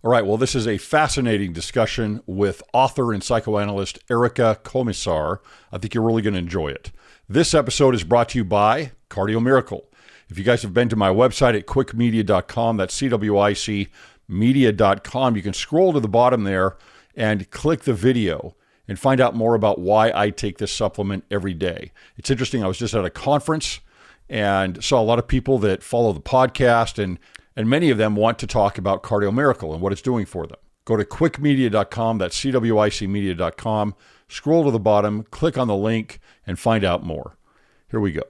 All right, well, this is a fascinating discussion with author and psychoanalyst Erica Komisar. I think you're really going to enjoy it. This episode is brought to you by Cardio Miracle. If you guys have been to my website at cwicmedia.com, that's CWIC media.com, you can scroll to the bottom there and click the video and find out more about why I take this supplement every day. It's interesting. I was just at a conference and saw a lot of people that follow the podcast, and many of them want to talk about Cardio Miracle and what it's doing for them. Go to cwicmedia.com, that's CWICmedia.com, scroll to the bottom, click on the link, and find out more. Here we go.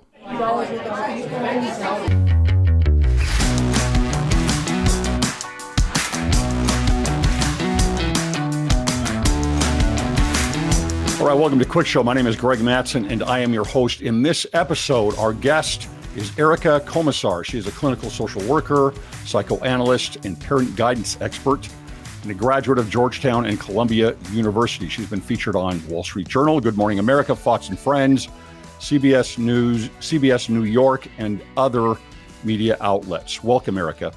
All right, welcome to Cwic Show. My name is Greg Mattson, and I am your host. In this episode, our guest is Erica Komisar. She is a clinical social worker, psychoanalyst, and parent guidance expert, and a graduate of Georgetown and Columbia University. She's been featured on Wall Street Journal, Good Morning America, Fox and Friends, CBS News, CBS New York, and other media outlets. Welcome, Erica.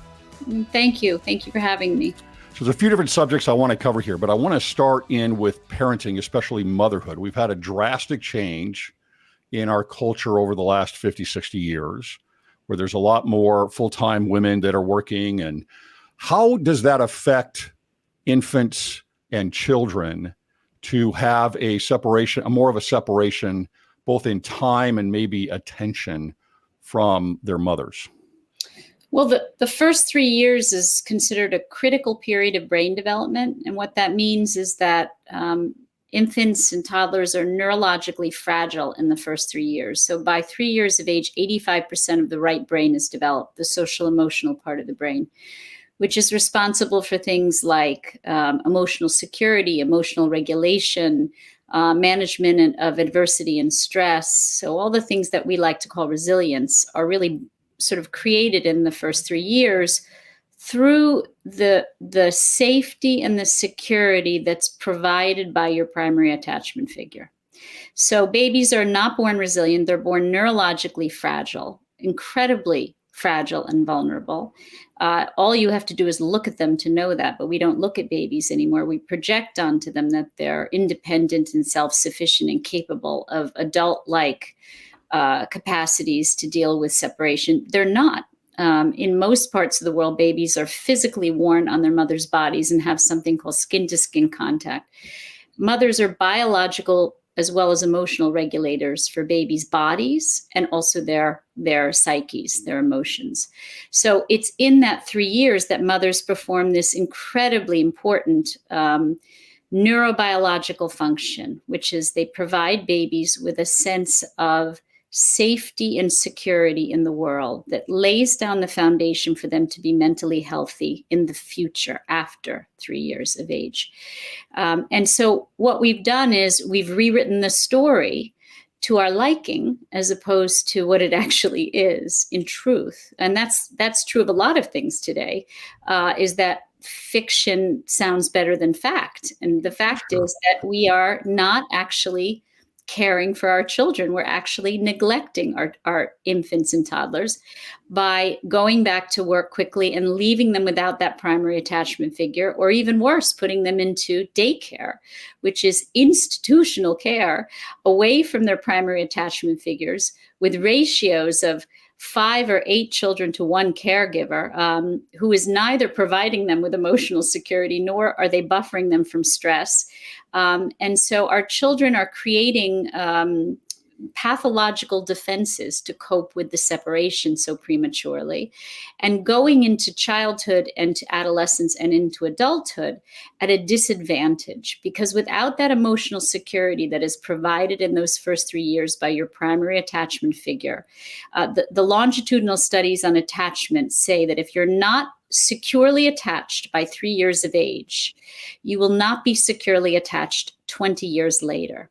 Thank you. Thank you for having me. So there's a few different subjects I want to cover here, but I want to start in with parenting, especially motherhood. We've had a drastic change in our culture over the last 50, 60 years, where there's a lot more full-time women that are working. And how does that affect infants and children to have a separation, more of a separation, both in time and maybe attention from their mothers? Well, the first 3 years is considered a critical period of brain development. And what that means is that infants and toddlers are neurologically fragile in the first 3 years. So by 3 years of age, 85% of the right brain is developed, the social emotional part of the brain, which is responsible for things like emotional security, emotional regulation, management of adversity and stress. So all the things that we like to call resilience are really sort of created in the first 3 years through the safety and the security that's provided by your primary attachment figure. So babies are not born resilient. They're born neurologically fragile, incredibly fragile and vulnerable. All you have to do is look at them to know that, but we don't look at babies anymore. We project onto them that they're independent and self-sufficient and capable of adult-like capacities to deal with separation. They're not. In most parts of the world, babies are physically worn on their mother's bodies and have something called skin-to-skin contact. Mothers are biological as well as emotional regulators for babies' bodies and also their psyches, their emotions. So it's in that 3 years that mothers perform this incredibly important neurobiological function, which is they provide babies with a sense of safety and security in the world that lays down the foundation for them to be mentally healthy in the future after 3 years of age. And so what we've done is we've rewritten the story to our liking as opposed to what it actually is in truth. And that's true of a lot of things today, is that fiction sounds better than fact. And the fact is that we are not actually caring for our children. We're actually neglecting our infants and toddlers by going back to work quickly and leaving them without that primary attachment figure, or even worse, putting them into daycare, which is institutional care away from their primary attachment figures with ratios of 5 or 8 children to one caregiver, who is neither providing them with emotional security, nor are they buffering them from stress. And so our children are creating pathological defenses to cope with the separation so prematurely, and going into childhood and to adolescence and into adulthood at a disadvantage, because without that emotional security that is provided in those first 3 years by your primary attachment figure, the longitudinal studies on attachment say that if you're not securely attached by 3 years of age, you will not be securely attached 20 years later.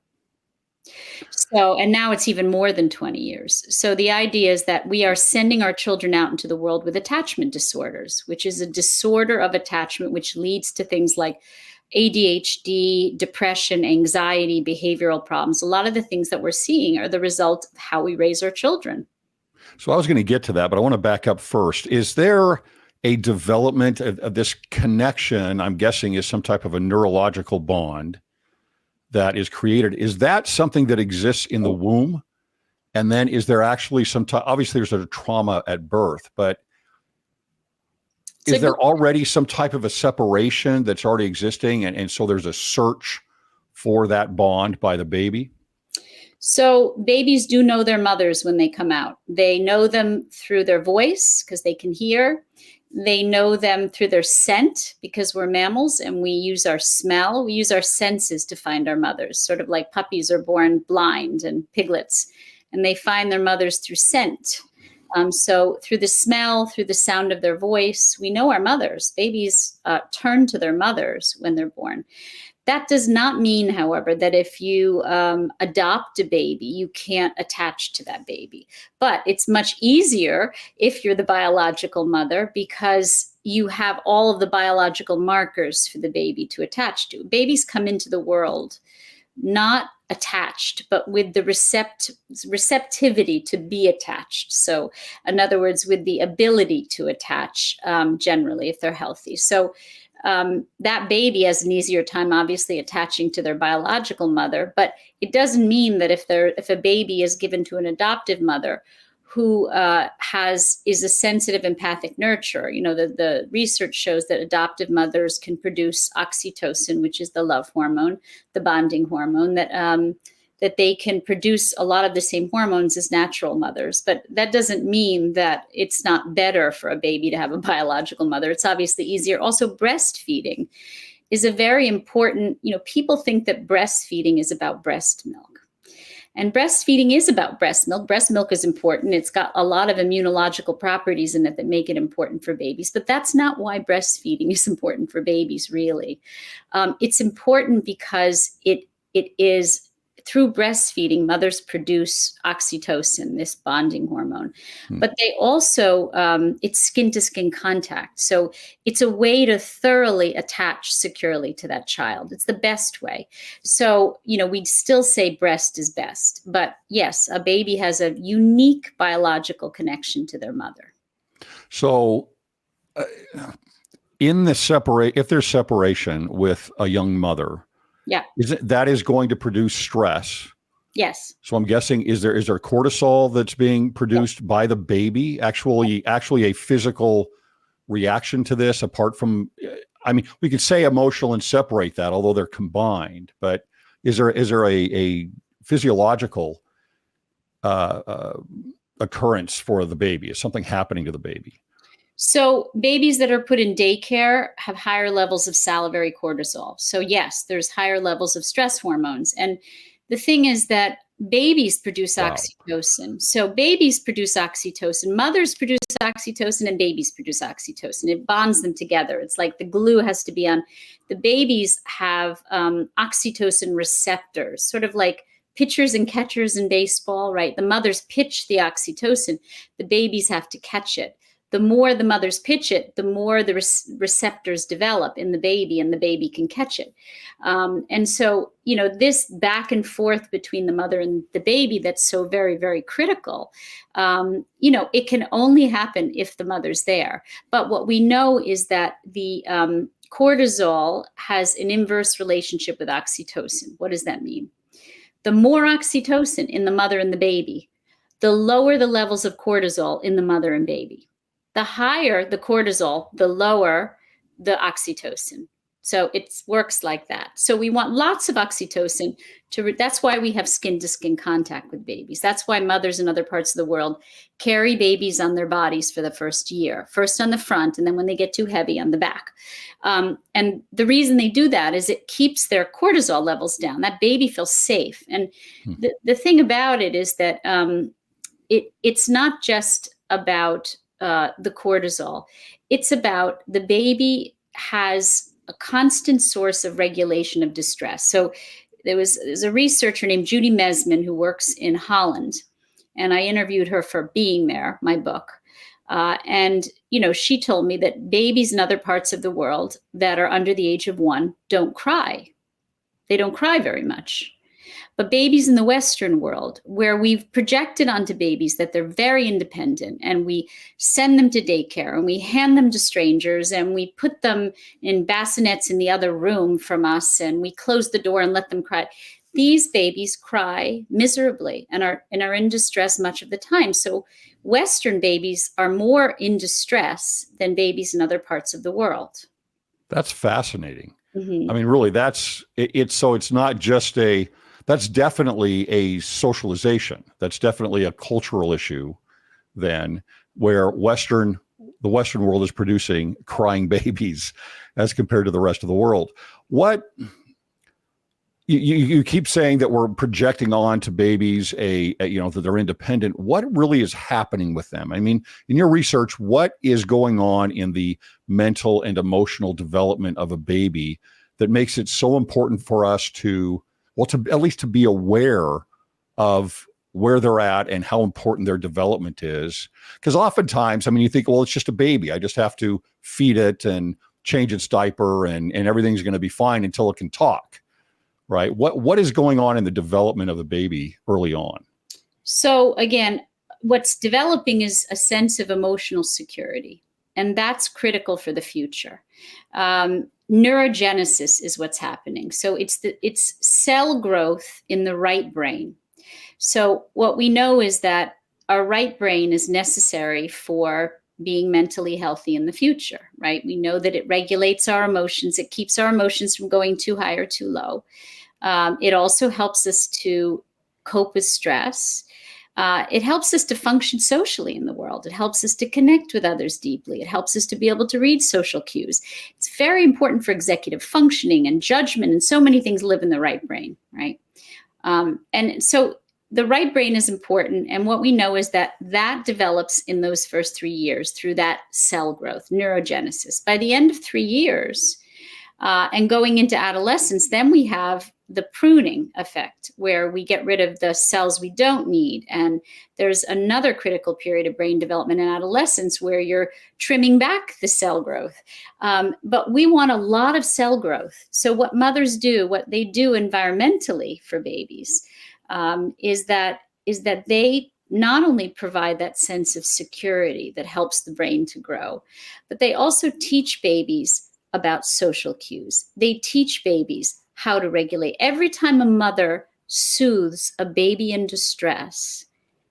So, and now it's even more than 20 years. So the idea is that we are sending our children out into the world with attachment disorders, which is a disorder of attachment, which leads to things like ADHD, depression, anxiety, behavioral problems. A lot of the things that we're seeing are the result of how we raise our children. So I was going to get to that, but I want to back up first. Is there a development of this connection, I'm guessing, is some type of a neurological bond that is created. Is that something that exists in the womb? And then is there actually some type, obviously there's a trauma at birth, but is there already some type of a separation that's already existing? And so there's a search for that bond by the baby? So babies do know their mothers when they come out. They know them through their voice because they can hear. They know them through their scent because we're mammals and we use our smell. We use our senses to find our mothers, sort of like puppies are born blind and piglets, and they find their mothers through scent. So through the smell, through the sound of their voice, we know our mothers. Babies turn to their mothers when they're born. That does not mean, however, that if you adopt a baby, you can't attach to that baby. But it's much easier if you're the biological mother because you have all of the biological markers for the baby to attach to. Babies come into the world not attached, but with the receptivity to be attached. So in other words, with the ability to attach generally if they're healthy. So that baby has an easier time, obviously, attaching to their biological mother, but it doesn't mean that if a baby is given to an adoptive mother who is a sensitive empathic nurturer, the research shows that adoptive mothers can produce oxytocin, which is the love hormone, the bonding hormone, that they can produce a lot of the same hormones as natural mothers. But that doesn't mean that it's not better for a baby to have a biological mother. It's obviously easier. Also, breastfeeding is a very important, people think that breastfeeding is about breast milk. And breastfeeding is about breast milk. Breast milk is important. It's got a lot of immunological properties in it that make it important for babies. But that's not why breastfeeding is important for babies, really. It's important because it is through breastfeeding, mothers produce oxytocin, this bonding hormone. But they also, it's skin-to-skin contact. So it's a way to thoroughly attach securely to that child. It's the best way. So, we'd still say breast is best. But yes, a baby has a unique biological connection to their mother. So if there's separation with a young mother, yeah, that is going to produce stress. Yes. So I'm guessing, is there cortisol that's being produced by the baby? Actually a physical reaction to this, apart from, we could say emotional and separate that, although they're combined. But is there a physiological occurrence for the baby? Is something happening to the baby? So babies that are put in daycare have higher levels of salivary cortisol. So yes, there's higher levels of stress hormones. And the thing is that babies produce oxytocin. So babies produce oxytocin, mothers produce oxytocin, and babies produce oxytocin. It bonds them together. It's like the glue has to be on. The babies have oxytocin receptors, sort of like pitchers and catchers in baseball, right? The mothers pitch the oxytocin. The babies have to catch it. The more the mothers pitch it, the more the receptors develop in the baby, and the baby can catch it. And so, this back and forth between the mother and the baby, that's so very, very critical. It can only happen if the mother's there. But what we know is that the cortisol has an inverse relationship with oxytocin. What does that mean? The more oxytocin in the mother and the baby, the lower the levels of cortisol in the mother and baby. The higher the cortisol, the lower the oxytocin. So it works like that. So we want lots of oxytocin that's why we have skin-to-skin contact with babies. That's why mothers in other parts of the world carry babies on their bodies for the first year, first on the front, and then when they get too heavy, on the back. And the reason they do that is it keeps their cortisol levels down. That baby feels safe. And the thing about it is that it's not just about the cortisol. It's about the baby has a constant source of regulation of distress. So there's a researcher named Judy Mesman who works in Holland, and I interviewed her for Being There, my book. And she told me that babies in other parts of the world that are under the age of 1 don't cry. They don't cry very much. But babies in the Western world, where we've projected onto babies that they're very independent, and we send them to daycare and we hand them to strangers and we put them in bassinets in the other room from us and we close the door and let them cry. These babies cry miserably and are in distress much of the time. So Western babies are more in distress than babies in other parts of the world. That's fascinating. Mm-hmm. I mean, really, so it's not just that's definitely a socialization. That's definitely a cultural issue then, where the Western world is producing crying babies as compared to the rest of the world. What you keep saying that we're projecting on to babies that they're independent. What really is happening with them? I mean, in your research, what is going on in the mental and emotional development of a baby that makes it so important for us to at least to be aware of where they're at and how important their development is? Because oftentimes, I mean, you think, well, it's just a baby. I just have to feed it and change its diaper and everything's going to be fine until it can talk. Right. What is going on in the development of the baby early on? So again, what's developing is a sense of emotional security, and that's critical for the future. Neurogenesis is what's happening. So it's cell growth in the right brain. So what we know is that our right brain is necessary for being mentally healthy in the future, right? We know that it regulates our emotions. It keeps our emotions from going too high or too low. It also helps us to cope with stress. It helps us to function socially in the world. It helps us to connect with others deeply. It helps us to be able to read social cues. It's very important for executive functioning and judgment, and so many things live in the right brain, right? And so the right brain is important. And what we know is that develops in those first 3 years through that cell growth, neurogenesis. By the end of 3 years and going into adolescence, then we have the pruning effect, where we get rid of the cells we don't need. And there's another critical period of brain development in adolescence where you're trimming back the cell growth. But we want a lot of cell growth. So what mothers do, what they do environmentally for babies, is that they not only provide that sense of security that helps the brain to grow, but they also teach babies about social cues. They teach babies how to regulate. Every time a mother soothes a baby in distress,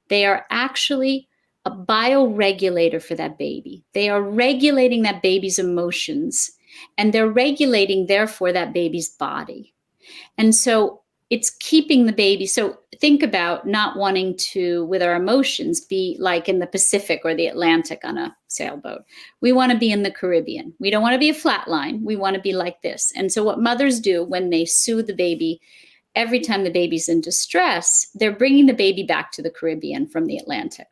they are actually a bioregulator for that baby. They are regulating that baby's emotions, and they're regulating, therefore, that baby's body. And so it's keeping the baby. So think about not wanting to, with our emotions, be like in the Pacific or the Atlantic on a sailboat. We want to be in the Caribbean. We don't want to be a flat line. We want to be like this. And so what mothers do when they soothe the baby, every time the baby's in distress, they're bringing the baby back to the Caribbean from the Atlantic.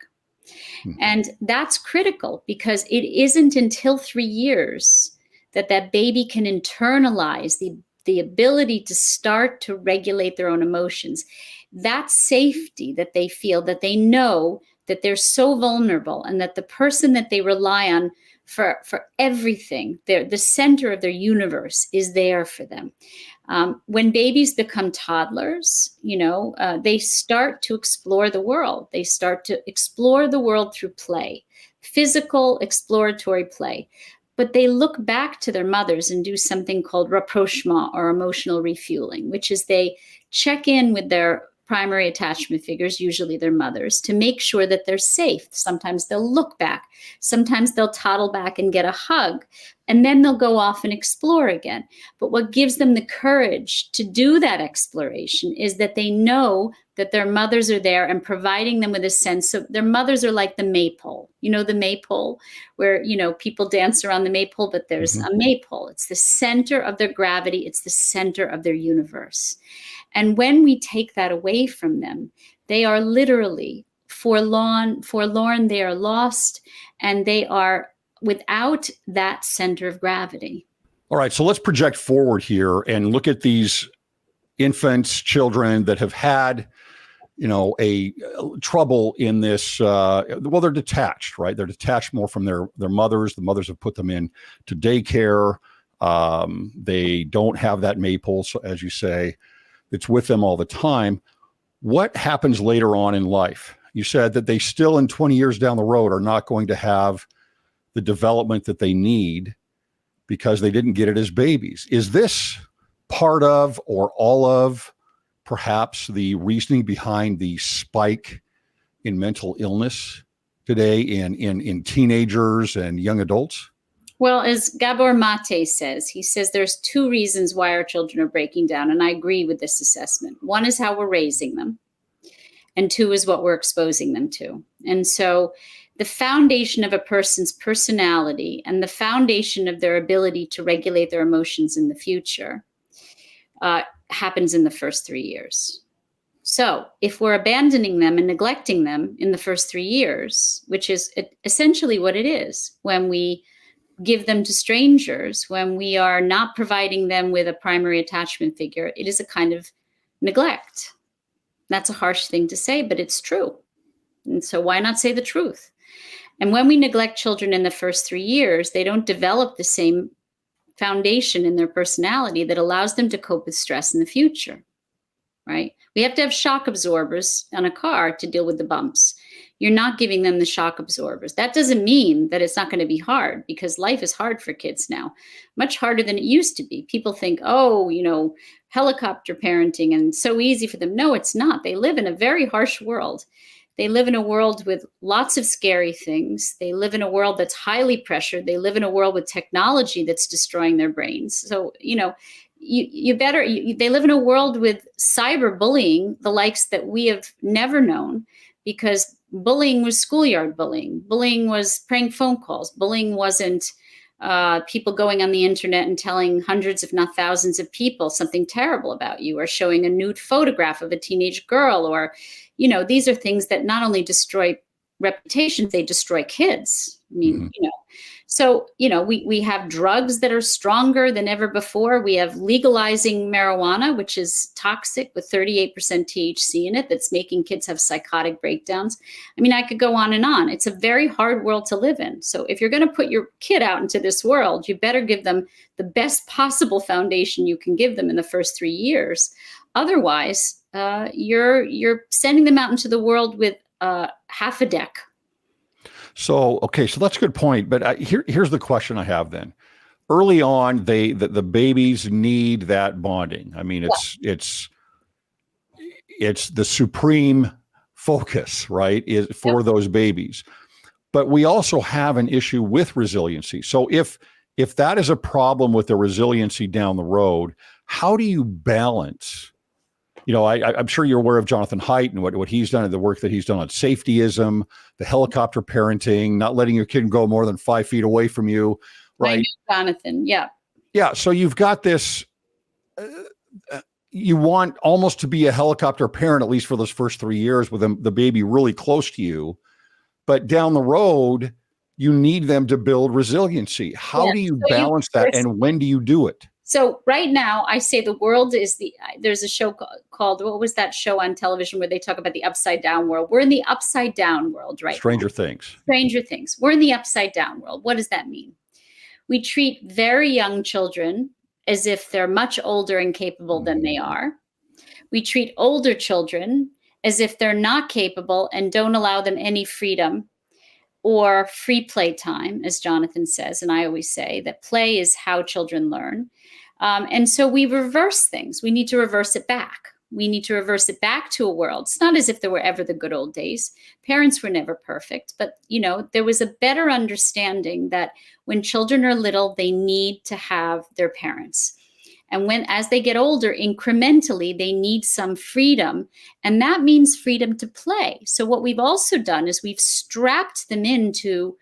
Mm-hmm. And that's critical, because it isn't until 3 years that baby can internalize the ability to start to regulate their own emotions. That safety that they feel, that they know that they're so vulnerable, and that the person that they rely on for everything, the center of their universe, is there for them. When babies become toddlers, they start to explore the world. They start to explore the world through play, physical exploratory play. But they look back to their mothers and do something called rapprochement, or emotional refueling, which is they check in with their primary attachment figures, usually their mothers, to make sure that they're safe. Sometimes they'll look back. Sometimes they'll toddle back and get a hug, and then they'll go off and explore again. But what gives them the courage to do that exploration is that they know that their mothers are there and providing them with a sense of, their mothers are like the maypole. The maypole where, people dance around the maypole, but there's a maypole. It's the center of their gravity. It's the center of their universe. And when we take that away from them, they are literally forlorn, they are lost, and they are without that center of gravity. All right, so let's project forward here and look at these infants, children that have had, a trouble in this. They're detached, right? They're detached more from their mothers. The mothers have put them in to daycare. They don't have that maypole, so, as you say. that's with them all the time. What happens later on in life? You said that they still in 20 years down the road are not going to have the development that they need because they didn't get it as babies. Is this part of or all of perhaps the reasoning behind the spike in mental illness today in teenagers and young adults? Well, as Gabor Mate says, he says there's two reasons why our children are breaking down, and I agree with this assessment. One is how we're raising them, and two is what we're exposing them to. And so the foundation of a person's personality and the foundation of their ability to regulate their emotions in the future happens in the first 3 years. So if we're abandoning them and neglecting them in the first 3 years, which is essentially what it is when we give them to strangers, when we are not providing them with a primary attachment figure, it is a kind of neglect. That's a harsh thing to say, but it's true. And so why not say the truth? And when we neglect children in the first 3 years, they don't develop the same foundation in their personality that allows them to cope with stress in the future, right? We have to have shock absorbers on a car to deal with the bumps. You're not giving them the shock absorbers. That doesn't mean that it's not going to be hard, because life is hard for kids now, much harder than it used to be. People think, oh, helicopter parenting and so easy for them. No, it's not. They live in a very harsh world. They live in a world with lots of scary things. They live in a world that's highly pressured. They live in a world with technology that's destroying their brains. So, they live in a world with cyberbullying, the likes that we have never known, because bullying was schoolyard bullying. Bullying was prank phone calls. Bullying wasn't people going on the internet and telling hundreds, if not thousands of people something terrible about you, or showing a nude photograph of a teenage girl, or, these are things that not only destroy reputations, they destroy kids. I mean, So, we have drugs that are stronger than ever before. We have legalizing marijuana, which is toxic with 38% THC in it, that's making kids have psychotic breakdowns. I mean, I could go on and on. It's a very hard world to live in. So if you're going to put your kid out into this world, you better give them the best possible foundation you can give them in the first 3 years. Otherwise, you're sending them out into the world with half a deck. So that's a good point. But here's the question I have then. Early on, the babies need that bonding. I mean, it's the supreme focus, right, is for those babies. But we also have an issue with resiliency. So if that is a problem with the resiliency down the road, how do you balance? I'm sure you're aware of Jonathan Haidt and what he's done and the work that he's done on safetyism, the helicopter parenting, not letting your kid go more than 5 feet away from you, right? I know Jonathan, yeah. Yeah, so you've got this, you want almost to be a helicopter parent, at least for those first 3 years with the baby really close to you. But down the road, you need them to build resiliency. How do you balance that, and when do you do it? So right now, I say the world is there's a show called, what was that show on television where they talk about the upside down world? We're in the upside down world right now. Stranger Things. We're in the upside down world. What does that mean? We treat very young children as if they're much older and capable than they are. We treat older children as if they're not capable and don't allow them any freedom or free play time, as Jonathan says. And I always say that play is how children learn. And so we reverse things. We need to reverse it back. We need to reverse it back to a world. It's not as if there were ever the good old days. Parents were never perfect, but there was a better understanding that when children are little, they need to have their parents. And as they get older, incrementally, they need some freedom. And that means freedom to play. So what we've also done is we've strapped them into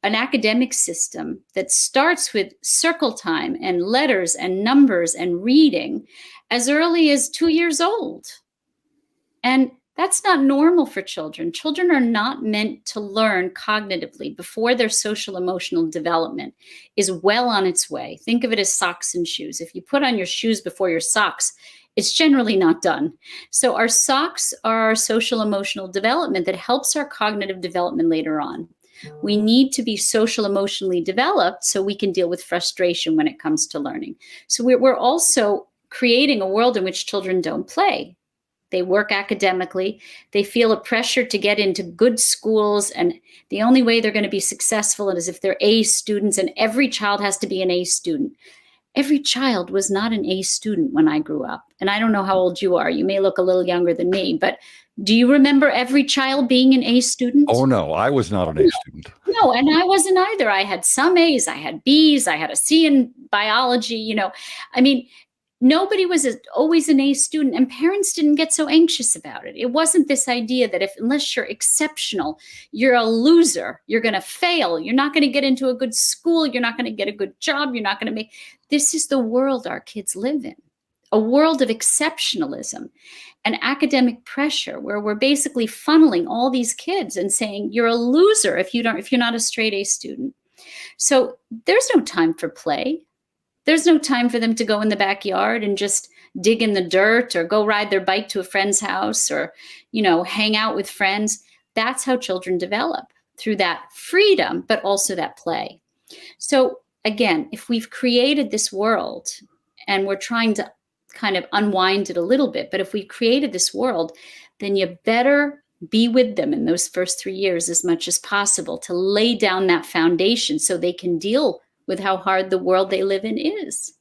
an academic system that starts with circle time and letters and numbers and reading as early as 2 years old. And that's not normal for children. Children are not meant to learn cognitively before their social emotional development is well on its way. Think of it as socks and shoes. If you put on your shoes before your socks, it's generally not done. So our socks are our social emotional development that helps our cognitive development later on. We need to be social emotionally developed so we can deal with frustration when it comes to learning. So we're also creating a world in which children don't play. They work academically. They feel a pressure to get into good schools. And the only way they're going to be successful is if they're A students, and every child has to be an A student. Every child was not an A student when I grew up. And I don't know how old you are. You may look a little younger than me, but do you remember every child being an A student? Oh, no, I was not an A student. No, and I wasn't either. I had some A's, I had B's, I had a C in biology, I mean, nobody was always an A student, and parents didn't get so anxious about it. It wasn't this idea that unless you're exceptional, you're a loser, you're going to fail, you're not going to get into a good school, you're not going to get a good job, you're not going to make. This is the world our kids live in, a world of exceptionalism and academic pressure, where we're basically funneling all these kids and saying you're a loser if you're not a straight A student. So there's no time for play. There's no time for them to go in the backyard and just dig in the dirt or go ride their bike to a friend's house or, hang out with friends. That's how children develop, through that freedom, but also that play. So again, if we've created this world and we're trying to kind of unwind it a little bit, but if we've created this world, then you better be with them in those first 3 years as much as possible to lay down that foundation so they can deal with how hard the world they live in is.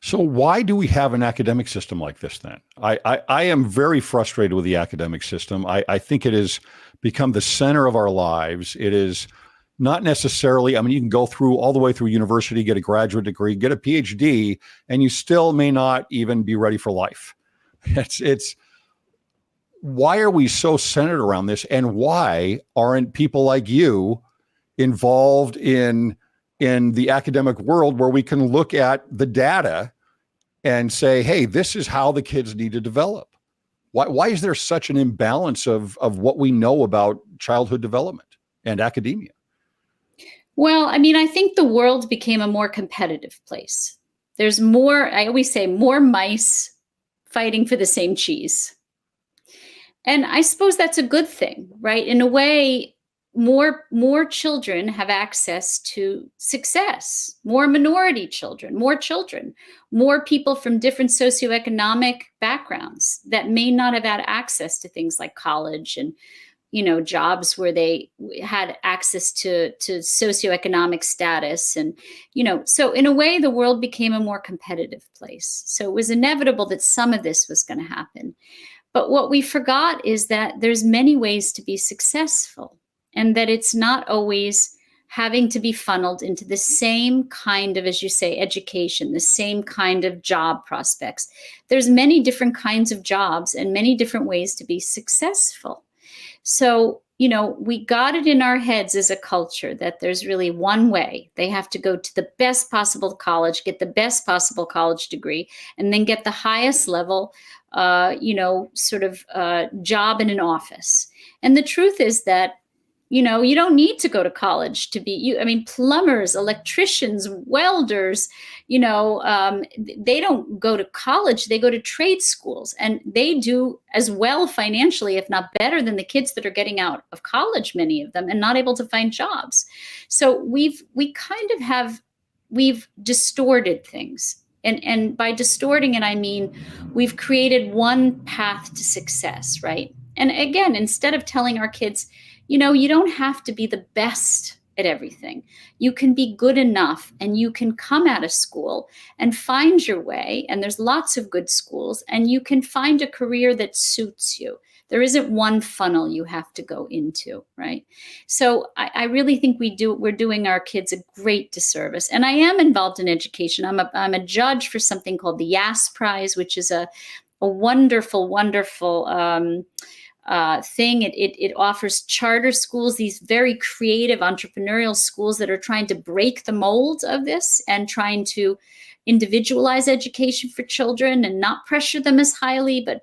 So why do we have an academic system like this then? I am very frustrated with the academic system. I think it has become the center of our lives. It is not necessarily, you can go through all the way through university, get a graduate degree, get a PhD, and you still may not even be ready for life. It's why are we so centered around this? And why aren't people like you involved in the academic world where we can look at the data and say, hey, this is how the kids need to develop? Why is there such an imbalance of what we know about childhood development and academia? Well, I think the world became a more competitive place. There's more, I always say, more mice fighting for the same cheese. And I suppose that's a good thing, right? In a way, more children have access to success, more minority children, more people from different socioeconomic backgrounds that may not have had access to things like college and jobs where they had access to socioeconomic status. And, so in a way, the world became a more competitive place. So it was inevitable that some of this was going to happen. But what we forgot is that there's many ways to be successful, and that it's not always having to be funneled into the same kind of, as you say, education, the same kind of job prospects. There's many different kinds of jobs and many different ways to be successful. So, we got it in our heads as a culture that there's really one way. They have to go to the best possible college, get the best possible college degree, and then get the highest level, job in an office. And the truth is that, you don't need to go to college to be, plumbers, electricians, welders, they don't go to college, they go to trade schools, and they do as well financially, if not better, than the kids that are getting out of college, many of them, and not able to find jobs. So we've distorted things. And by distorting it, I mean, we've created one path to success, right? And again, instead of telling our kids, you don't have to be the best at everything. You can be good enough, and you can come out of school and find your way. And there's lots of good schools, and you can find a career that suits you. There isn't one funnel you have to go into, right? So I really think we're doing our kids a great disservice. And I am involved in education. I'm a judge for something called the YAS Prize, which is a wonderful, wonderful thing. It offers charter schools, these very creative entrepreneurial schools that are trying to break the mold of this and trying to individualize education for children and not pressure them as highly, but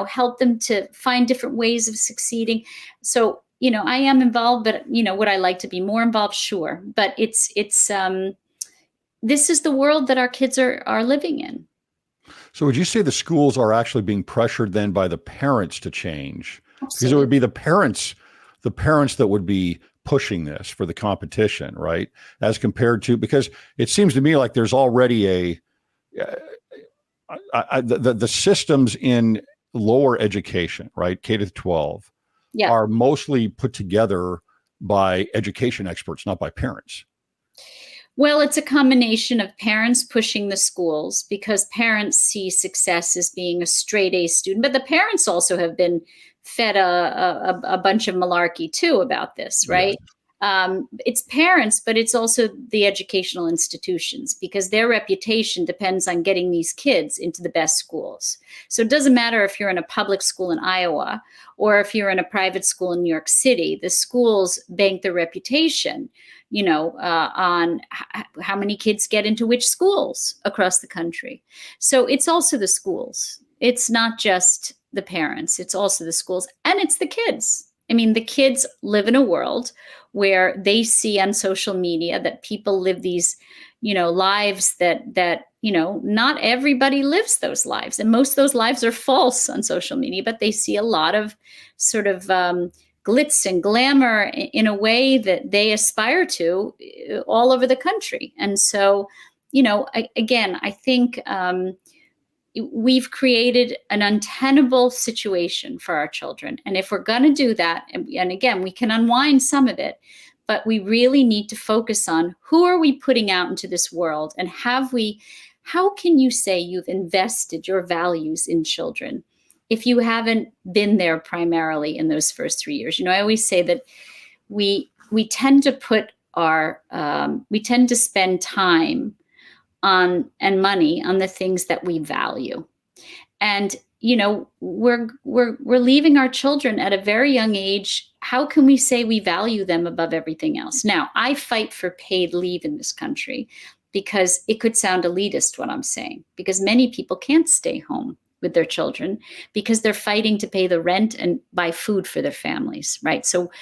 help them to find different ways of succeeding. So I am involved, but would I like to be more involved? Sure, but it's this is the world that our kids are living in. So would you say the schools are actually being pressured then by the parents to change? Absolutely. Because it would be the parents that would be pushing this for the competition, right? As compared to, because it seems to me like there's already the systems in lower education, right, K to 12, are mostly put together by education experts, not by parents. Well, it's a combination of parents pushing the schools because parents see success as being a straight A student, but the parents also have been fed a bunch of malarkey too about this, right? It's parents, but it's also the educational institutions because their reputation depends on getting these kids into the best schools. So it doesn't matter if you're in a public school in Iowa or if you're in a private school in New York City, the schools bank their reputation, on how many kids get into which schools across the country. So it's also the schools. It's not just the parents, it's also the schools, and it's the kids. I mean, the kids live in a world where they see on social media that people live these, lives that not everybody lives those lives. And most of those lives are false on social media, but they see a lot of sort of glitz and glamour in a way that they aspire to all over the country. And so, I think we've created an untenable situation for our children. And if we're going to do that, and again, we can unwind some of it, but we really need to focus on who are we putting out into this world, and how can you say you've invested your values in children if you haven't been there primarily in those first 3 years? I always say that we tend to we tend to spend time on and money on the things that we value. And, we're leaving our children at a very young age. How can we say we value them above everything else? Now, I fight for paid leave in this country because it could sound elitist what I'm saying, because many people can't stay home with their children because they're fighting to pay the rent and buy food for their families, right? So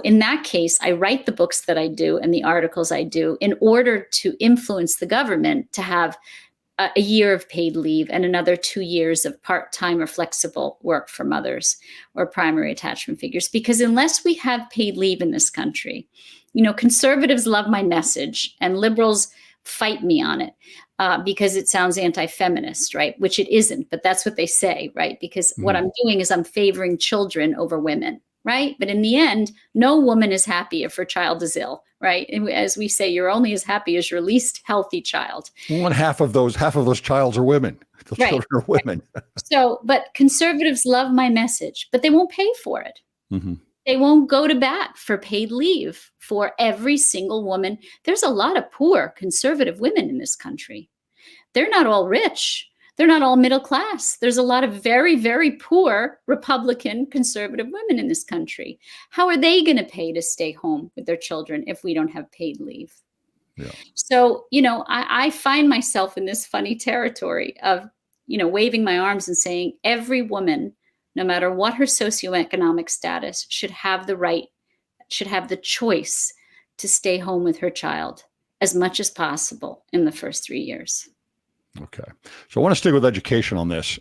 in that case, I write the books that I do and the articles I do in order to influence the government to have a year of paid leave and another 2 years of part-time or flexible work for mothers or primary attachment figures. Because unless we have paid leave in this country, conservatives love my message and liberals fight me on it. Because it sounds anti-feminist, right? Which it isn't, but that's what they say, right? Because what I'm doing is I'm favoring children over women, right? But in the end, no woman is happy if her child is ill, right? And as we say, you're only as happy as your least healthy child. Well, and half of those childs are women. Those children are women. So, but conservatives love my message, but they won't pay for it. Mm-hmm. They won't go to bat for paid leave for every single woman. There's a lot of poor conservative women in this country. They're not all rich. They're not all middle class. There's a lot of very, very poor Republican conservative women in this country. How are they going to pay to stay home with their children if we don't have paid leave? Yeah. So, I find myself in this funny territory of, waving my arms and saying every woman, no matter what her socioeconomic status, should have the choice to stay home with her child as much as possible in the first 3 years. Okay. So I want to stick with education on this.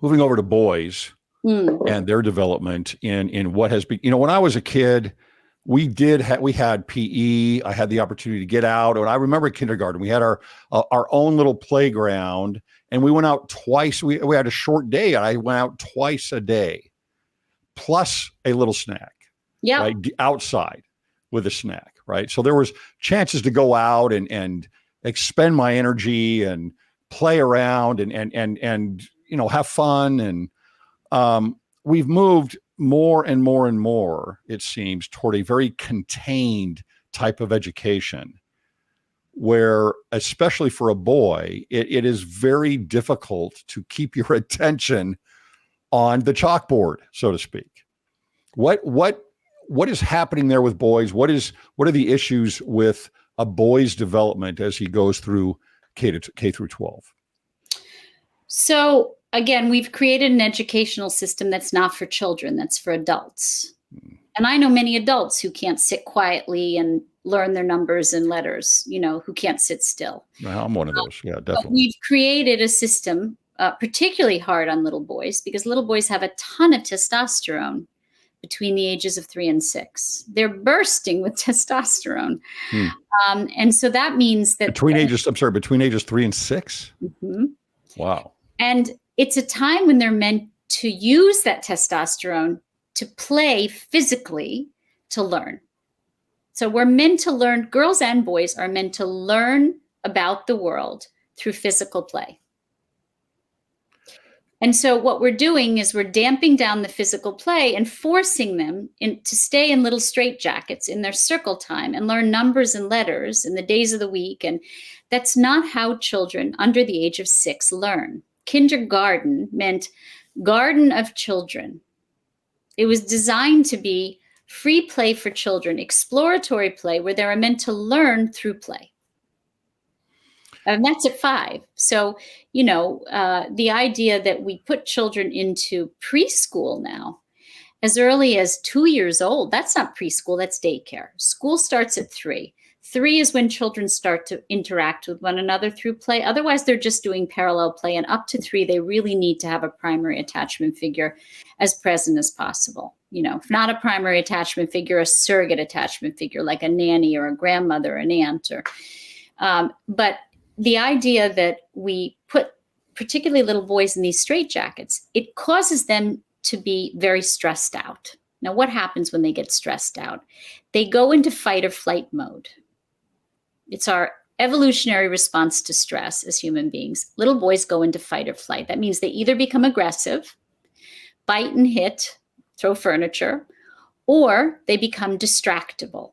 Moving over to boys and their development in what has been, when I was a kid, we had PE. I had the opportunity to get out. And I remember kindergarten, we had our own little playground, and we went out twice. We had a short day, and I went out twice a day, plus a little snack. Yeah. Right, outside with a snack. Right. So there was chances to go out and expend my energy and play around and have fun. And we've moved more and more and more, it seems, toward a very contained type of education where, especially for a boy, it is very difficult to keep your attention on the chalkboard, so to speak. What is happening there with boys? What are the issues with a boy's development as he goes through K through 12? So again, we've created an educational system that's not for children, that's for adults. And I know many adults who can't sit quietly and learn their numbers and letters, who can't sit still. I'm one of those. Yeah, definitely. But we've created a system particularly hard on little boys because little boys have a ton of testosterone between the ages of 3 and 6. They're bursting with testosterone. And so that means that between ages 3 and 6. Mhm. Wow. And it's a time when they're meant to use that testosterone to play physically, to learn. So we're meant to learn, girls and boys are meant to learn about the world through physical play. And so what we're doing is we're damping down the physical play and forcing them to stay in little straitjackets in their circle time and learn numbers and letters in the days of the week. And that's not how children under the age of 6 learn. Kindergarten meant garden of children. It was designed to be free play for children, exploratory play where they are meant to learn through play. And that's at 5. So, the idea that we put children into preschool now, as early as 2 years old, that's not preschool, that's daycare. School starts at 3. 3 is when children start to interact with one another through play. Otherwise, they're just doing parallel play. And up to 3, they really need to have a primary attachment figure as present as possible. If not a primary attachment figure, a surrogate attachment figure like a nanny or a grandmother, an aunt, but the idea that we put particularly little boys in these straitjackets, it causes them to be very stressed out. Now, what happens when they get stressed out? They go into fight or flight mode. It's our evolutionary response to stress as human beings. Little boys go into fight or flight. That means they either become aggressive, bite and hit, throw furniture, or they become distractible.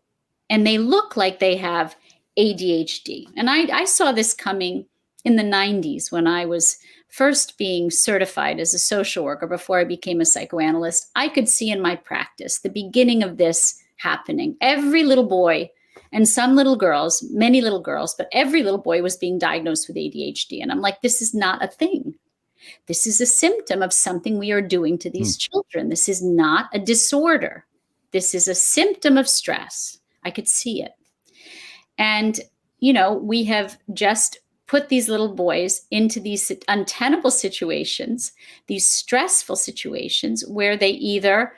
And they look like they have ADHD. And I saw this coming in the 90s when I was first being certified as a social worker before I became a psychoanalyst. I could see in my practice the beginning of this happening. Every little boy and some little girls, many little girls, but every little boy was being diagnosed with ADHD. And I'm like, this is not a thing. This is a symptom of something we are doing to these children. This is not a disorder. This is a symptom of stress. I could see it. And, we have just put these little boys into these untenable situations, these stressful situations where they either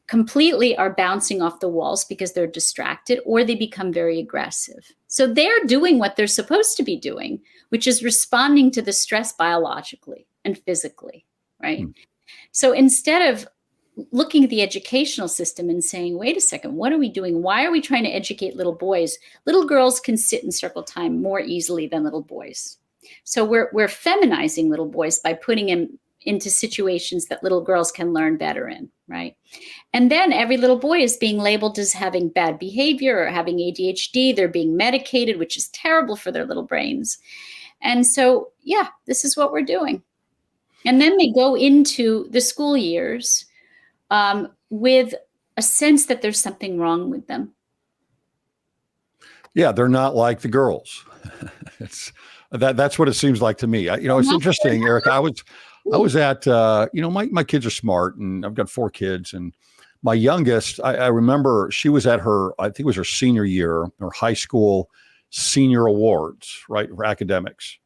completely are bouncing off the walls because they're distracted or they become very aggressive. So they're doing what they're supposed to be doing, which is responding to the stress biologically and physically, right? So instead of looking at the educational system and saying, wait a second, what are we doing? Why are we trying to educate little boys? Little girls can sit in circle time more easily than little boys. So we're feminizing little boys by putting them into situations that little girls can learn better in, right? And then every little boy is being labeled as having bad behavior or having ADHD. They're being medicated, which is terrible for their little brains. And so, this is what we're doing. And then they go into the school years with a sense that there's something wrong with them. Yeah, they're not like the girls. That's what it seems like to me. It's interesting, Erica. I was at my kids are smart, and I've got 4 kids, and my youngest, I remember she was at I think it was her senior year, her high school senior awards, right, for academics.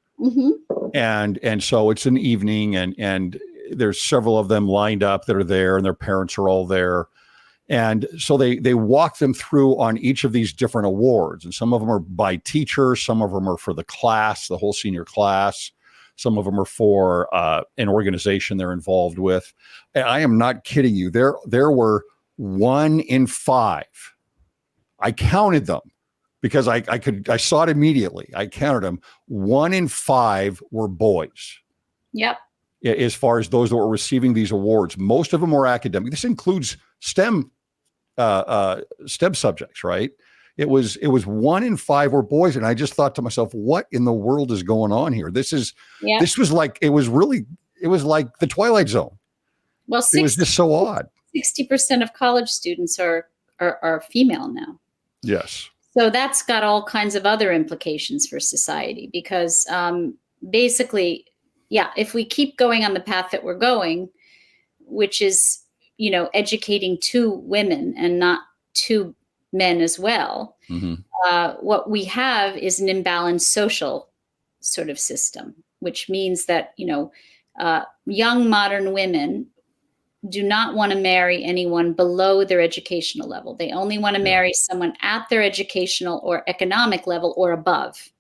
And so it's an evening, and there's several of them lined up that are there, and their parents are all there. And so they walk them through on each of these different awards. And some of them are by teachers. Some of them are for the class, the whole senior class. Some of them are for an organization they're involved with. And I am not kidding you. There were 1 in 5. I counted them because I saw it immediately. I counted them. 1 in 5 were boys. Yep. As far as those that were receiving these awards, most of them were academic. This includes STEM subjects, right? It was 1 in 5 were boys, and I just thought to myself, what in the world is going on here? This was like it was like the Twilight Zone. Well, it was just so odd. 60% of college students are female now. Yes. So that's got all kinds of other implications for society because basically, if we keep going on the path that we're going, which is, educating 2 women and not 2 men as well, what we have is an imbalanced social sort of system, which means that, young modern women do not want to marry anyone below their educational level. They only want to marry someone at their educational or economic level or above.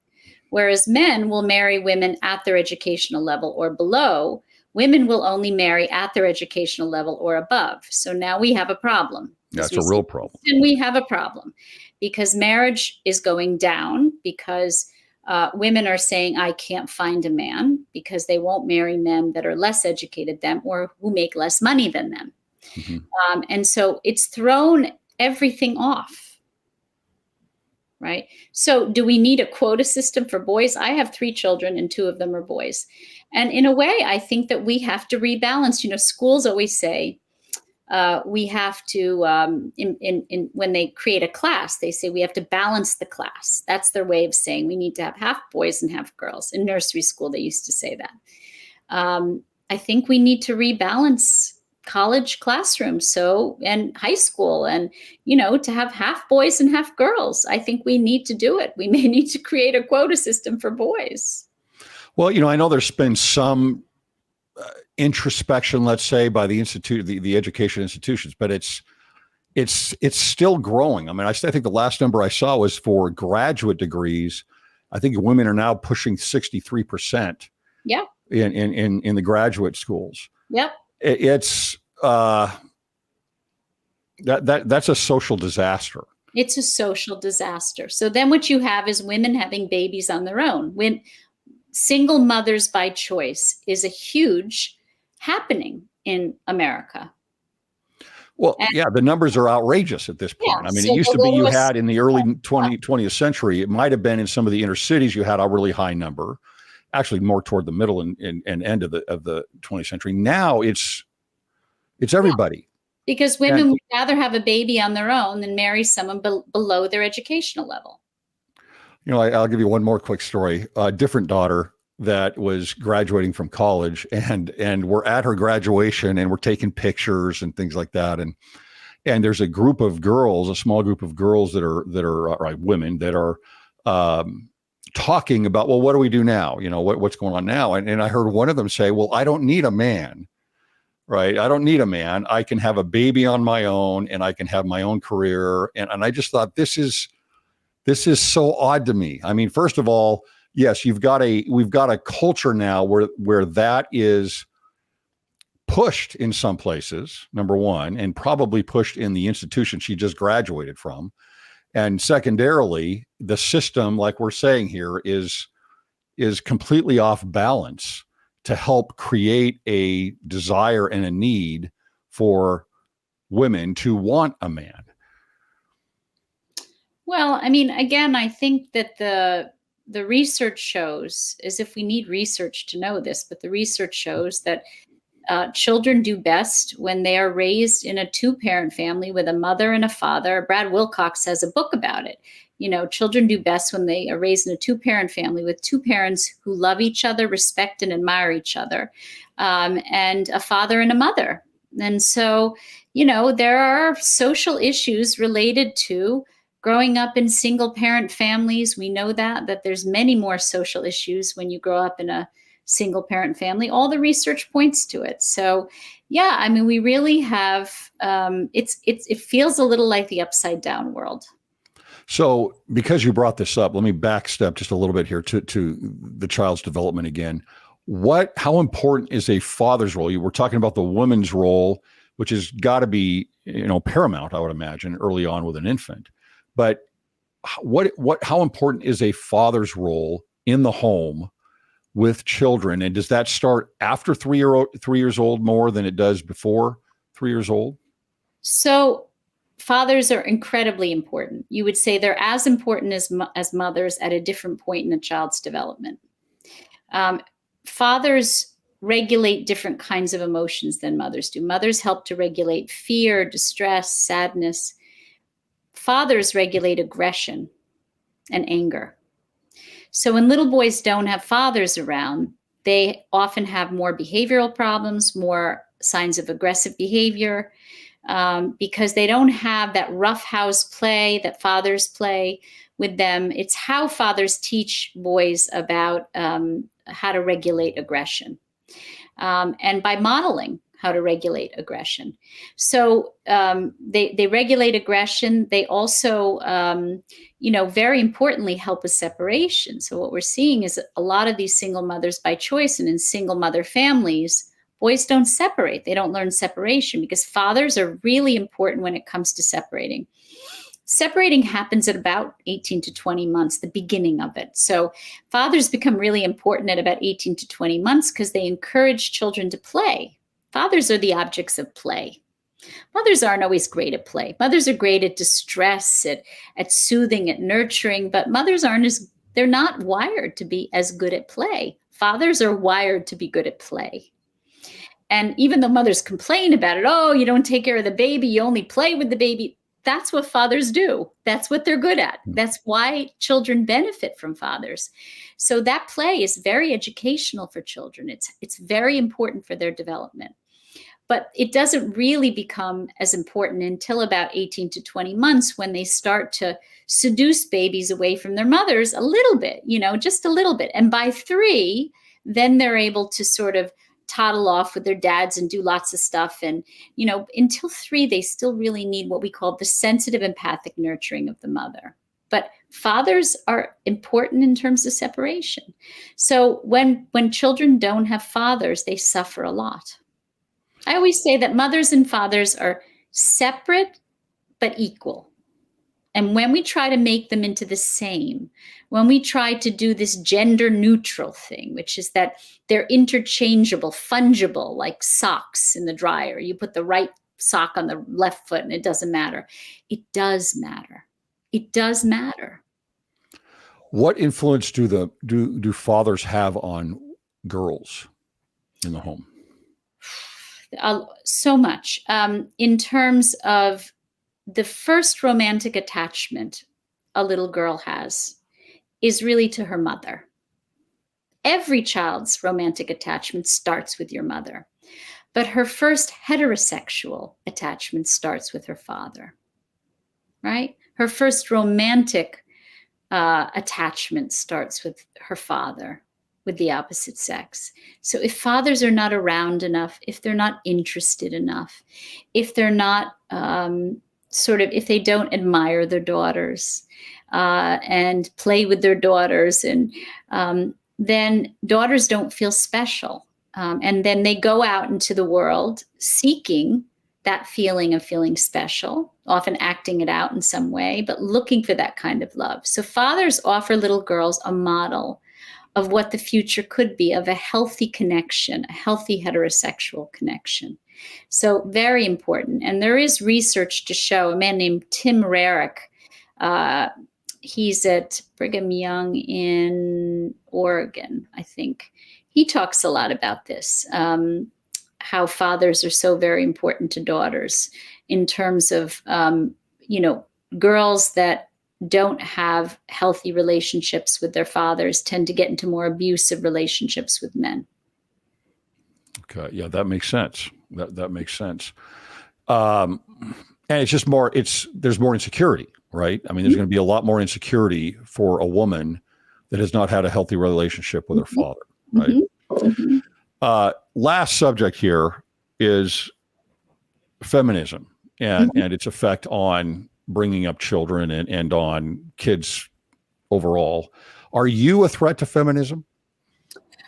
Whereas men will marry women at their educational level or below. Women will only marry at their educational level or above. So now we have a problem. That's a real problem. And we have a problem because marriage is going down because women are saying, I can't find a man because they won't marry men that are less educated than them or who make less money than them. Mm-hmm. And so it's thrown everything off, right? So do we need a quota system for boys? I have 3 children and 2 of them are boys. And in a way, I think that we have to rebalance. You know, schools always say, we have to, when they create a class, they say we have to balance the class. That's their way of saying we need to have half boys and half girls. In nursery school, they used to say that. I think we need to rebalance college classrooms, and high school, and, you know, to have half boys and half girls. I think we need to do it. We may need to create a quota system for boys. Well, you know, I know there's been some introspection, let's say, by the education institutions, but it's still growing. I mean, I think the last number I saw was for graduate degrees. I think women are now pushing 63%. Yeah. In the graduate schools. Yep. It's that's a social disaster. It's a social disaster. So then what you have is women having babies on their own. When single mothers by choice is a huge happening in America. Well, the numbers are outrageous at this point. Yeah, I mean, it used to be you had in the early 20th century, it might have been in some of the inner cities, you had a really high number, actually more toward the middle and end of the 20th century. Now it's everybody. Because women would rather have a baby on their own than marry someone below their educational level. You know, I'll give you one more quick story. A different daughter that was graduating from college, and we're at her graduation and we're taking pictures and things like that. And there's a group of girls, a small group of girls that are women that are talking about, well, what do we do now? You know, what's going on now? And I heard one of them say, well, I don't need a man, right? I don't need a man. I can have a baby on my own and I can have my own career. And I just thought, this is so odd to me. I mean, first of all, yes, we've got a culture now where that is pushed in some places, number one, and probably pushed in the institution she just graduated from. And secondarily, the system, like we're saying here, is completely off balance to help create a desire and a need for women to want a man. Well, I mean, again, I think that the research shows, as if we need research to know this, but the research shows that children do best when they are raised in a 2-parent family with a mother and a father. Brad Wilcox has a book about it. You know, children do best when they are raised in a 2-parent family with 2 parents who love each other, respect and admire each other, and a father and a mother. And so, you know, there are social issues related to growing up in single-parent families. We know that there's many more social issues when you grow up in a single-parent family. All the research points to it. So, yeah, I mean, we really have. It feels a little like the upside-down world. So, because you brought this up, let me backstep just a little bit here to the child's development again. How important is a father's role? You were talking about the woman's role, which has got to be, you know, paramount, I would imagine, early on with an infant. But how important is a father's role in the home with children? And does that start after 3 years old more than it does before 3 years old? So fathers are incredibly important. You would say they're as important as mothers at a different point in a child's development. Fathers regulate different kinds of emotions than mothers do. Mothers help to regulate fear, distress, sadness. Fathers regulate aggression and anger. So when little boys don't have fathers around, they often have more behavioral problems, more signs of aggressive behavior, because they don't have that roughhouse play that fathers play with them. It's how fathers teach boys about how to regulate aggression. And by modeling how to regulate aggression. So they regulate aggression. They also, very importantly, help with separation. So what we're seeing is a lot of these single mothers by choice, and in single mother families, boys don't separate. They don't learn separation because fathers are really important when it comes to separating. Separating happens at about 18 to 20 months, the beginning of it. So fathers become really important at about 18 to 20 months because they encourage children to play. Fathers are the objects of play. Mothers aren't always great at play. Mothers are great at distress, at soothing, at nurturing, but mothers they're not wired to be as good at play. Fathers are wired to be good at play. And even though mothers complain about it, oh, you don't take care of the baby, you only play with the baby. That's what fathers do. That's what they're good at. That's why children benefit from fathers. So that play is very educational for children. It's very important for their development. But it doesn't really become as important until about 18 to 20 months when they start to seduce babies away from their mothers a little bit, just a little bit. And by 3, then they're able to sort of toddle off with their dads and do lots of stuff. And, until 3, they still really need what we call the sensitive empathic nurturing of the mother. But fathers are important in terms of separation. So when children don't have fathers, they suffer a lot. I always say that mothers and fathers are separate but equal. And when we try to make them into the same, when we try to do this gender neutral thing, which is that they're interchangeable, fungible, like socks in the dryer. You put the right sock on the left foot and it doesn't matter. It does matter. It does matter. What influence do fathers have on girls in the home? So much. In terms of the first romantic attachment a little girl has is really to her mother. Every child's romantic attachment starts with your mother, but her first heterosexual attachment starts with her father, right? Her first romantic attachment starts with her father, with the opposite sex. So if fathers are not around enough, if they're not interested enough, if they're not if they don't admire their daughters and play with their daughters, and then daughters don't feel special. And then they go out into the world seeking that feeling of feeling special, often acting it out in some way, but looking for that kind of love. So fathers offer little girls a model of what the future could be, of a healthy connection, a healthy heterosexual connection. So very important. And there is research to show, a man named Tim Rarick, he's at Brigham Young in Oregon, I think. He talks a lot about this, how fathers are so very important to daughters in terms of, girls that don't have healthy relationships with their fathers tend to get into more abusive relationships with men. Okay. Yeah, that makes sense. That makes sense. And it's just there's more insecurity, right? I mean, there's going to be a lot more insecurity for a woman that has not had a healthy relationship with her father, right? Mm-hmm. Last subject here is feminism and its effect on bringing up children and on kids overall. Are you a threat to feminism?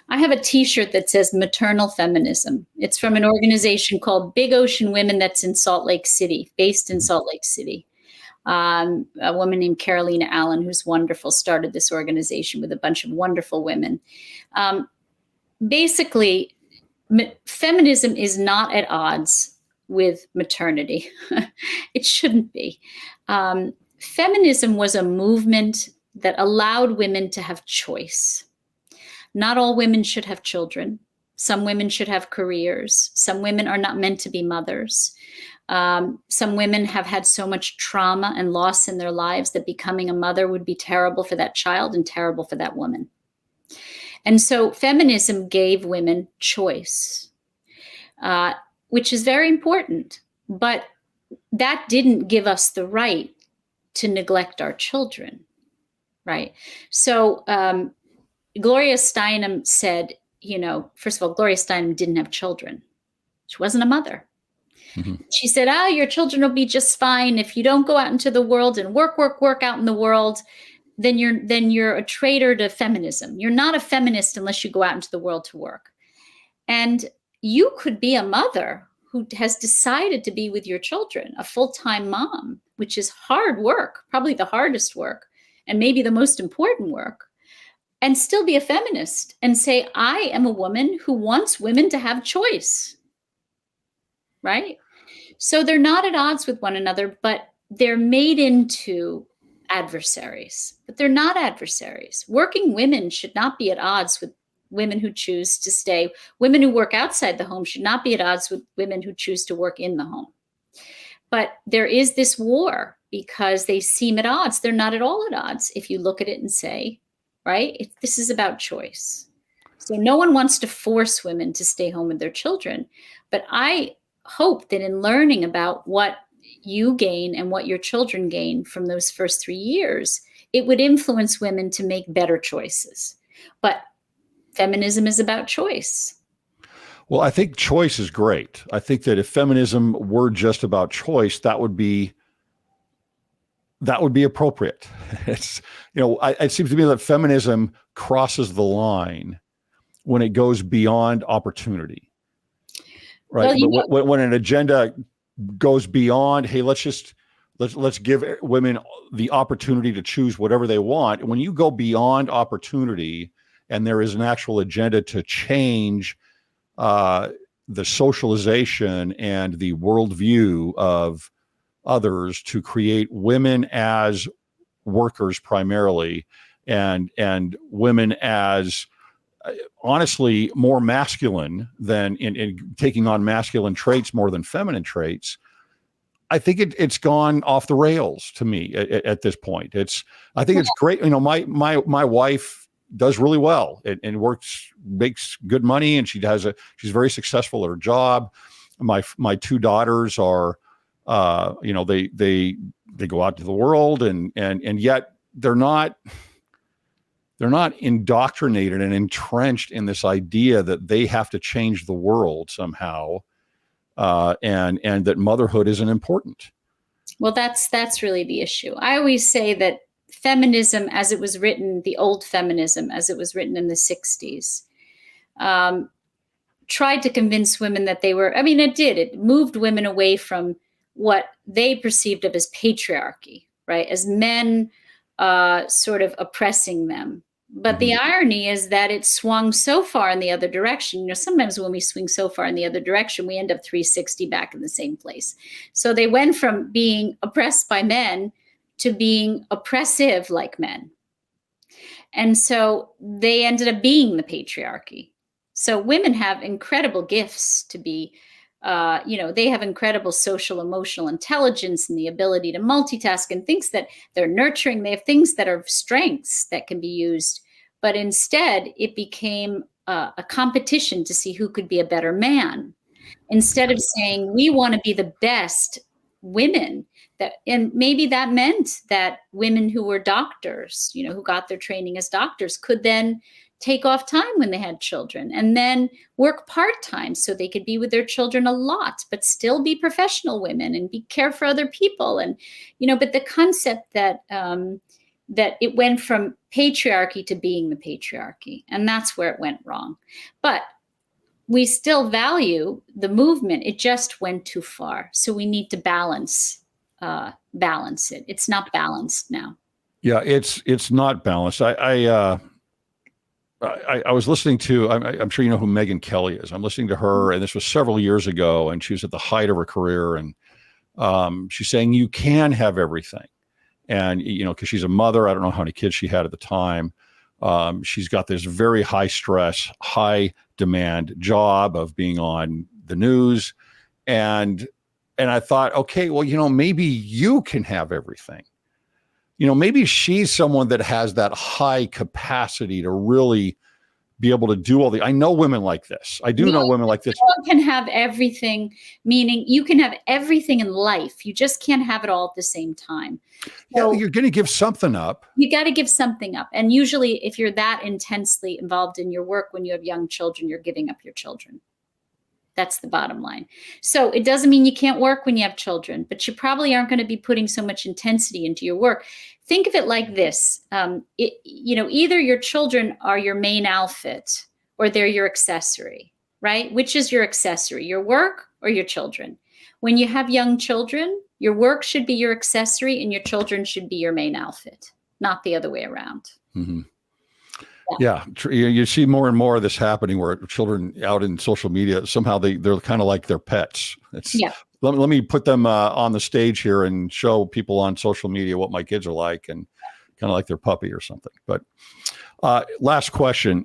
I have a T-shirt that says maternal feminism. It's from an organization called Big Ocean Women that's in Salt Lake City, based in Salt Lake City. A woman named Carolina Allen, who's wonderful, started this organization with a bunch of wonderful women. Basically, feminism is not at odds with maternity. It shouldn't be. Feminism was a movement that allowed women to have choice. Not all women should have children. Some women should have careers. Some women are not meant to be mothers. Some women have had so much trauma and loss in their lives that becoming a mother would be terrible for that child and terrible for that woman. And so feminism gave women choice, which is very important. But that didn't give us the right to neglect our children, right? So Gloria Steinem said, first of all, Gloria Steinem didn't have children. She wasn't a mother. Mm-hmm. She said, your children will be just fine if you don't go out into the world and work out in the world. Then you're a traitor to feminism. You're not a feminist unless you go out into the world to work. And you could be a mother who has decided to be with your children, a full-time mom, which is hard work, probably the hardest work, and maybe the most important work, and still be a feminist and say, I am a woman who wants women to have choice, right? So they're not at odds with one another, but they're made into adversaries. But they're not adversaries. Working women should not be at odds with women who choose to stay. Women who work outside the home should not be at odds with women who choose to work in the home. But there is this war because they seem at odds. They're not at all at odds if you look at it and say, right, this is about choice. So no one wants to force women to stay home with their children. But I hope that in learning about what you gain and what your children gain from those first 3 years, it would influence women to make better choices. But feminism is about choice. Well, I think choice is great. I think that if feminism were just about choice, that would be appropriate. It's, it seems to me that feminism crosses the line when it goes beyond opportunity, right? Well, but when an agenda goes beyond, hey, let's give women the opportunity to choose whatever they want. And when you go beyond opportunity, and there is an actual agenda to change the socialization and the worldview of others to create women as workers primarily, and women as honestly more masculine than in taking on masculine traits more than feminine traits, I think it's gone off the rails to me at this point. I think it's great. My wife does really well and makes good money, and she's very successful at her job. My two daughters are, they go out to the world and yet they're not indoctrinated and entrenched in this idea that they have to change the world somehow, and that motherhood isn't important. Well, that's really the issue. I always say that feminism, as it was written, the old feminism, as it was written in the 60s, tried to convince women that they were, it moved women away from what they perceived of as patriarchy, right? As men sort of oppressing them. But the irony is that it swung so far in the other direction. Sometimes when we swing so far in the other direction, we end up 360 back in the same place. So they went from being oppressed by men to being oppressive like men. And so they ended up being the patriarchy. So women have incredible gifts to be, they have incredible social, emotional intelligence and the ability to multitask and things that they're nurturing. They have things that are strengths that can be used. But instead, it became a competition to see who could be a better man. Instead of saying, we want to be the best women, and maybe that meant that women who were doctors, who got their training as doctors, could then take off time when they had children and then work part-time so they could be with their children a lot, but still be professional women and care for other people. And, but the concept that it went from patriarchy to being the patriarchy, and that's where it went wrong. But we still value the movement. It just went too far. So we need to balance it. It's not balanced now. Yeah, it's not balanced. I was listening to, I'm sure you know who Megyn Kelly is. I'm listening to her, and this was several years ago, and she was at the height of her career. And she's saying you can have everything. And, because she's a mother, I don't know how many kids she had at the time. She's got this very high stress, high demand job of being on the news. And I thought, okay, well, maybe you can have everything. Maybe she's someone that has that high capacity to really be able to do all I know women like this. I do know women like this. You can have everything, meaning you can have everything in life. You just can't have it all at the same time. So you're going to give something up. You got to give something up. And usually if you're that intensely involved in your work when you have young children, you're giving up your children. That's the bottom line. So it doesn't mean you can't work when you have children, but you probably aren't going to be putting so much intensity into your work. Think of it like this. Either your children are your main outfit or they're your accessory, right? Which is your accessory, your work or your children? When you have young children, your work should be your accessory and your children should be your main outfit, not the other way around. Mm-hmm. Yeah. You see more and more of this happening where children out in social media, somehow they're kind of like their pets. Let me put them on the stage here and show people on social media what my kids are like and kind of like their puppy or something. But last question.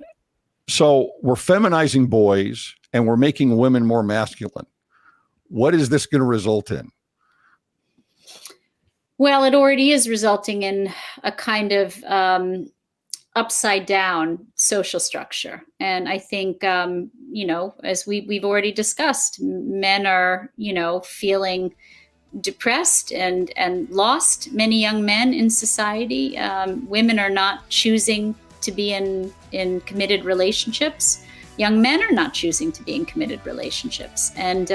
So we're feminizing boys and we're making women more masculine. What is this going to result in? Well, it already is resulting in a kind of upside down social structure. And I think, as we've already discussed, men are, feeling depressed and lost, many young men in society. Women are not choosing to be in committed relationships. Young men are not choosing to be in committed relationships. And,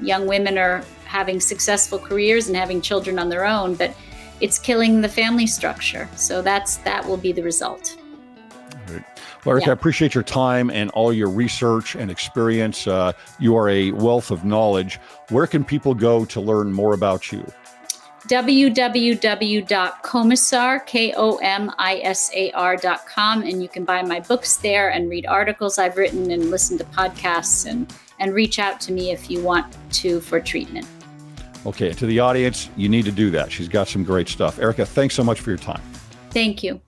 young women are having successful careers and having children on their own, but it's killing the family structure. So that will be the result. All right. Well, Erica, I appreciate your time and all your research and experience. You are a wealth of knowledge. Where can people go to learn more about you? www.komisar, KOMISAR.com. And you can buy my books there and read articles I've written and listen to podcasts and reach out to me if you want to for treatment. Okay, to the audience, you need to do that. She's got some great stuff. Erica, thanks so much for your time. Thank you.